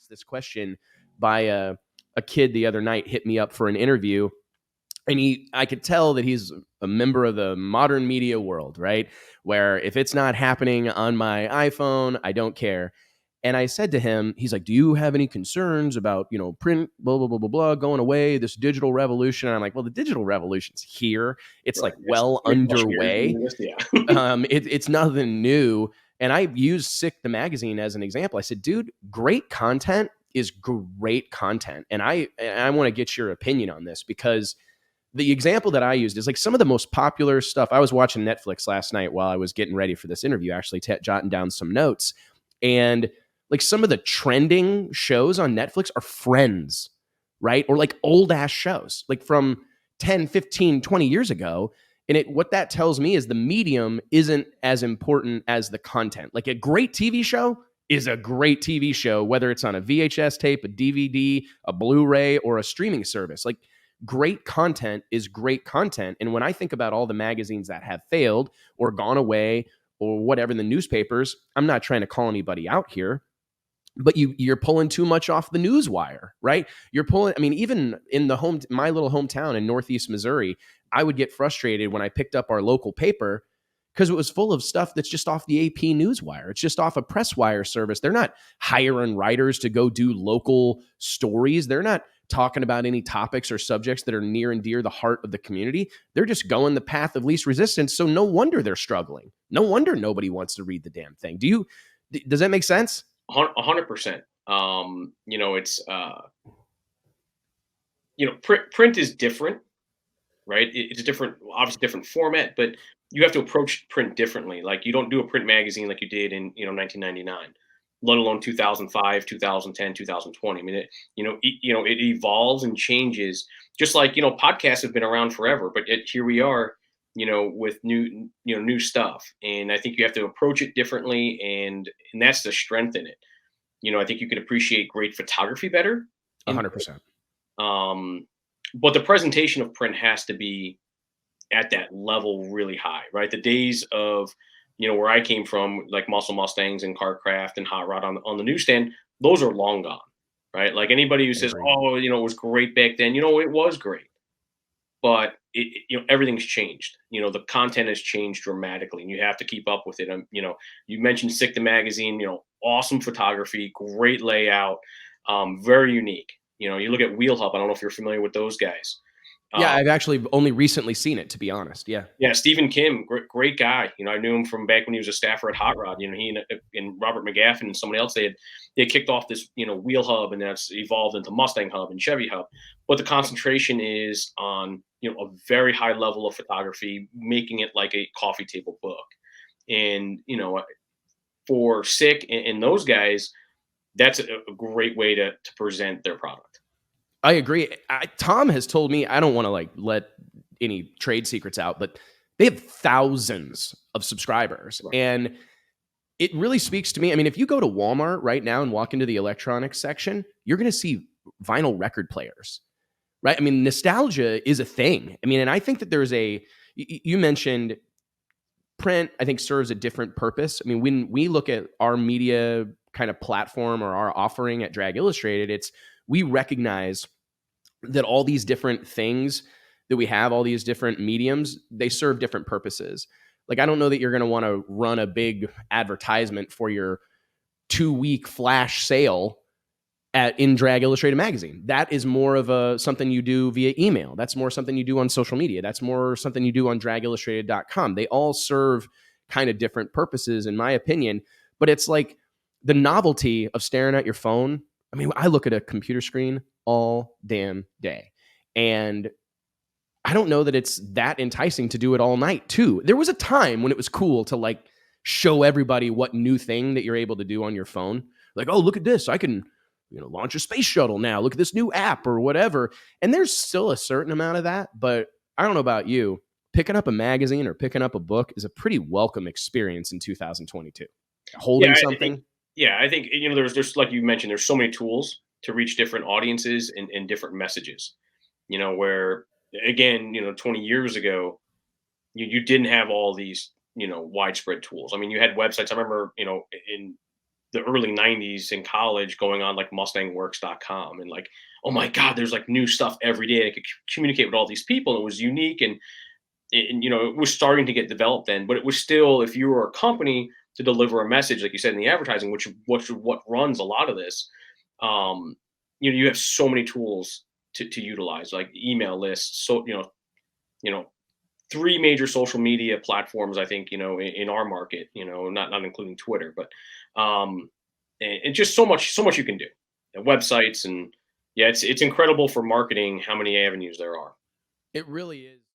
asked this question by a kid the other night, hit me up for an interview. And I could tell that he's a member of the modern media world, right? Where if it's not happening on my iPhone, I don't care. And I said to him, he's like, do you have any concerns about, print, blah, blah, blah, blah, blah, going away, this digital revolution? And I'm like, well, the digital revolution's here. It's Right. like well underway. Yeah. It's nothing new. And I used Sick the Magazine as an example. I said, dude, great content is great content. And I want to get your opinion on this, because the example that I used is like some of the most popular stuff. I was watching Netflix last night while I was getting ready for this interview, actually jotting down some notes. And like some of the trending shows on Netflix are Friends, right? Or like old ass shows, like from 10, 15, 20 years ago. And what that tells me is the medium isn't as important as the content. Like a great TV show is a great TV show, whether it's on a VHS tape, a DVD, a Blu-ray, or a streaming service. Like great content is great content. And when I think about all the magazines that have failed or gone away or whatever in the newspapers, I'm not trying to call anybody out here, but you're pulling too much off the news wire, right? You're pulling, I mean, even in my little hometown in Northeast Missouri, I would get frustrated when I picked up our local paper because it was full of stuff that's just off the AP Newswire. It's just off a press wire service. They're not hiring writers to go do local stories. They're not talking about any topics or subjects that are near and dear the heart of the community. They're just going the path of least resistance. So no wonder they're struggling. No wonder nobody wants to read the damn thing. Does that make sense? 100%. It's print is different, right? It's a different, obviously different format, but you have to approach print differently. Like you don't do a print magazine like you did in 1999, let alone 2005, 2010, 2020. I mean, it evolves and changes. Just like podcasts have been around forever, but here we are, with new stuff. And I think you have to approach it differently, and that's the strength in it. I think you could appreciate great photography better. 100%. But the presentation of print has to be at that level really high, right? The days of, where I came from, like Muscle Mustangs and Carcraft and Hot Rod on the newsstand, those are long gone, right? Like anybody who says, oh, it was great back then, it was great. But everything's changed. The content has changed dramatically, and you have to keep up with it. You mentioned Sick the Magazine. Awesome photography, great layout, very unique. You look at Wheel Hub. I don't know if you're familiar with those guys. Yeah, I've actually only recently seen it, to be honest. Yeah. Yeah, Stephen Kim, great guy. I knew him from back when he was a staffer at Hot Rod. He and Robert McGaffin and somebody else, they had kicked off this, Wheel Hub, and that's evolved into Mustang Hub and Chevy Hub. But the concentration is on, a very high level of photography, making it like a coffee table book. And, for Sick and those guys, that's a great way to present their product. I agree. Tom has told me, I don't want to let any trade secrets out, but they have thousands of subscribers. Right. And it really speaks to me. I mean, if you go to Walmart right now and walk into the electronics section, you're going to see vinyl record players, right? I mean, nostalgia is a thing. I mean, and I think that you mentioned print, I think serves a different purpose. I mean, when we look at our media kind of platform or our offering at Drag Illustrated, we recognize that all these different things that we have, all these different mediums, they serve different purposes. Like, I don't know that you're going to want to run a big advertisement for your 2-week flash sale in Drag Illustrated magazine. That is more of something you do via email. That's more something you do on social media. That's more something you do on dragillustrated.com. They all serve kind of different purposes, in my opinion. But it's like the novelty of staring at your phone. I mean, I look at a computer screen all damn day. And I don't know that it's that enticing to do it all night, too. There was a time when it was cool to show everybody what new thing that you're able to do on your phone. Like, oh, look at this. I can, launch a space shuttle now. Look at this new app or whatever. And there's still a certain amount of that. But I don't know about you. Picking up a magazine or picking up a book is a pretty welcome experience in 2022. Holding something. I think, there's like you mentioned, there's so many tools to reach different audiences and different messages, where, again, 20 years ago, you didn't have all these, widespread tools. I mean, you had websites. I remember, in the early 90s in college going on like mustangworks.com and like, oh my God, there's like new stuff every day. I could communicate with all these people. And it was unique and it was starting to get developed then, but it was still, if you were a company to deliver a message, like you said in the advertising, which what runs a lot of this, um, you have so many tools to utilize, like email lists. So, you know, three major social media platforms, I think, in our market, not including Twitter, but and just so much you can do. And websites and yeah, it's incredible for marketing how many avenues there are. It really is.